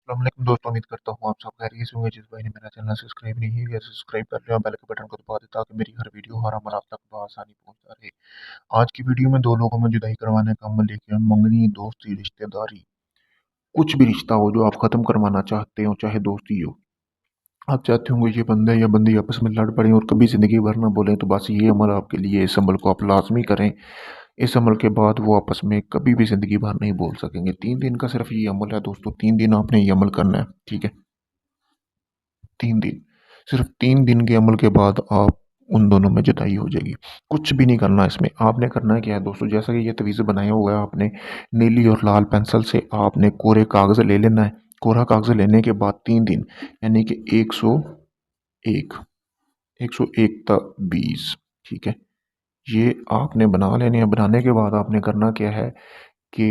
अस्सलामुअलैकुम दोस्तों, उम्मीद करता हूँ आप सब खैरियत से होंगे। जिस भाई ने मेरा चैनल सब्सक्राइब नहीं किया सब्सक्राइब कर लिया, बेल के बटन को दबा दें ताकि मेरी हर वीडियो हर अमल आप तक बआसानी पहुंचता रहे। आज की वीडियो में दो लोगों में जुदाई करवाने का अमल लेके हम मंगनी, दोस्ती, रिश्तेदारी, कुछ भी रिश्ता हो जो आप खत्म करवाना चाहते हो, चाहे दोस्ती हो। आप चाहते होंगे ये बंदा या बंदी आपस में लड़ पड़े और कभी जिंदगी भर ना बोले, तो बस ये अमल आपके लिए, इस अमल को आप लाजमी करें। इस अमल के बाद वो आपस में कभी भी जिंदगी भर नहीं बोल सकेंगे। 3 दिन का सिर्फ ये अमल है दोस्तों, 3 दिन आपने ये अमल करना है, ठीक है। 3 दिन, सिर्फ 3 दिन के अमल के बाद आप उन दोनों में जुदाई हो जाएगी। कुछ भी नहीं करना इसमें, आपने करना है क्या है दोस्तों, जैसा कि ये तवीज़ बनाया हुआ है, आपने नीली और लाल पेंसिल से आपने कोरे कागज़ ले लेना है। कोरा कागज़ लेने के बाद 3 दिन, यानी कि 101, 101 तक 20, ठीक है। ये आपने बना लेने हैं। बनाने के बाद आपने करना क्या है कि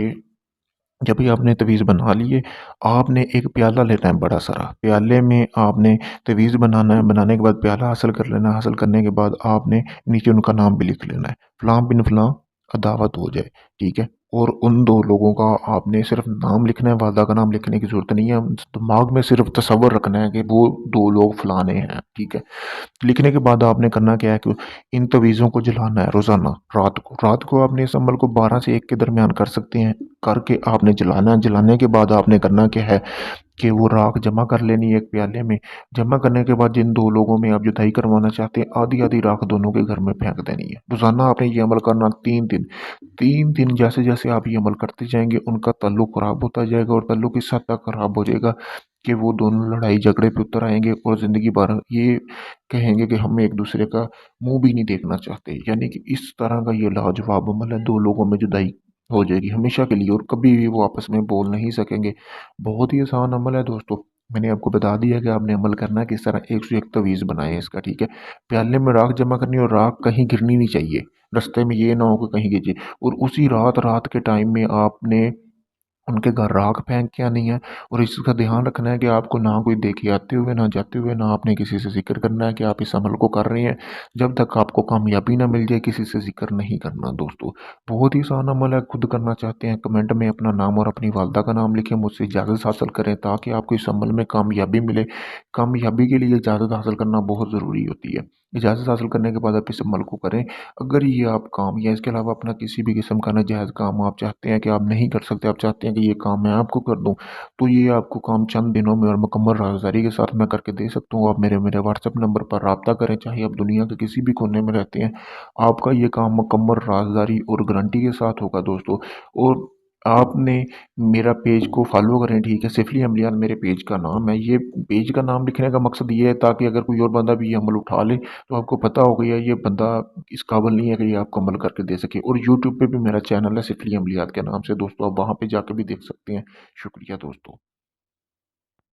जब भी आपने तवीज़ बना लिए, आपने एक प्याला लेना है बड़ा सारा। प्याले में आपने तवीज़ बनाना है। बनाने के बाद प्याला हासिल कर लेना है। हासिल करने के बाद आपने नीचे उनका नाम भी लिख लेना है। फ़लाँ बिन फ़लाँ अदावत हो जाए, ठीक है। और उन 2 लोगों का आपने सिर्फ़ नाम लिखना है, वालदा का नाम लिखने की ज़रूरत नहीं है। दिमाग में सिर्फ़ तसव्वुर रखना है कि वो 2 लोग फ़लाने हैं, ठीक है। लिखने के बाद आपने करना क्या है कि इन तवीज़ों को जलाना है रोज़ाना रात को आपने इस अमल को 12 से 1 के दरमियान कर सकते हैं। करके आपने जलाना है। जलाने के बाद आपने करना क्या है कि वो राख जमा कर लेनी है एक प्याले में। जमा करने के बाद जिन 2 लोगों में आप जुदाई करवाना चाहते हैं, आधी-आधी राख दोनों के घर में फेंक देनी है। रोज़ाना आपने ये अमल करना 3 दिन। 3 दिन जैसे-जैसे आप ये अमल करते जाएँगे, उनका ताल्लुक ख़राब होता जाएगा और ताल्लुक इस हद तक ख़राब हो जाएगा कि वो दोनों लड़ाई झगड़े पे उतर आएँगे और ज़िंदगी भर ये कहेंगे कि हम एक-दूसरे का मुँह भी नहीं देखना चाहते। यानी कि इस तरह का ये लाजवाब अमल है, 2 लोगों में जुदाई हो जाएगी हमेशा के लिए और कभी भी वो आपस में बोल नहीं सकेंगे। बहुत ही आसान अमल है दोस्तों। मैंने आपको बता दिया कि आपने अमल करना है किस तरह। 101 तवीज़ बनाएँ इसका, ठीक है। प्याले में राख जमा करनी और राख कहीं गिरनी नहीं चाहिए। रास्ते में ये ना हो कि कहीं गिर जाए। और उसी रात के टाइम में आपने उनके घर राख फेंक के आनी है। और इसका ध्यान रखना है कि आपको ना कोई देखे आते हुए, ना जाते हुए, ना आपने किसी से ज़िक्र करना है कि आप इस अमल को कर रहे हैं। जब तक आपको कामयाबी ना मिल जाए, किसी से ज़िक्र नहीं करना दोस्तों। बहुत ही आसान अमल है। खुद करना चाहते हैं, कमेंट में अपना नाम और अपनी वालदा का नाम लिखें, मुझसे इजाज़त हासिल करें ताकि आपको इस अमल में कामयाबी मिले। कामयाबी के लिए इजाज़त हासिल करना बहुत ज़रूरी होती है। इजाज़त हासिल करने के बाद आप इस अमल को करें। अगर ये आप काम या इसके अलावा अपना किसी भी किस्म का नाजायज़ काम आप चाहते हैं कि आप नहीं कर सकते, आप चाहते हैं कि ये काम मैं आपको कर दूँ, तो ये आपको काम चंद दिनों में और मुकम्मल राज़दारी के साथ मैं करके दे सकता हूँ। आप मेरे मेरे व्हाट्सएप नंबर पर राब्ता करें, चाहे आप दुनिया के किसी भी कोने में रहते हैं। आपका ये काम मुकम्मल राज़दारी और गारंटी के साथ होगा दोस्तों। और आपने मेरा पेज को फॉलो करें, ठीक है। सिफली अमलियात मेरे पेज का नाम है। ये पेज का नाम लिखने का मकसद ये है ताकि अगर कोई और बंदा भी ये अमल उठा ले तो आपको पता हो गया ये बंदा इस काबिल नहीं है कि ये आपको अमल करके दे सके। और यूट्यूब पे भी मेरा चैनल है सिफली अमलियात के नाम से दोस्तों, आप वहाँ पे जाके भी देख सकते हैं। शुक्रिया दोस्तों।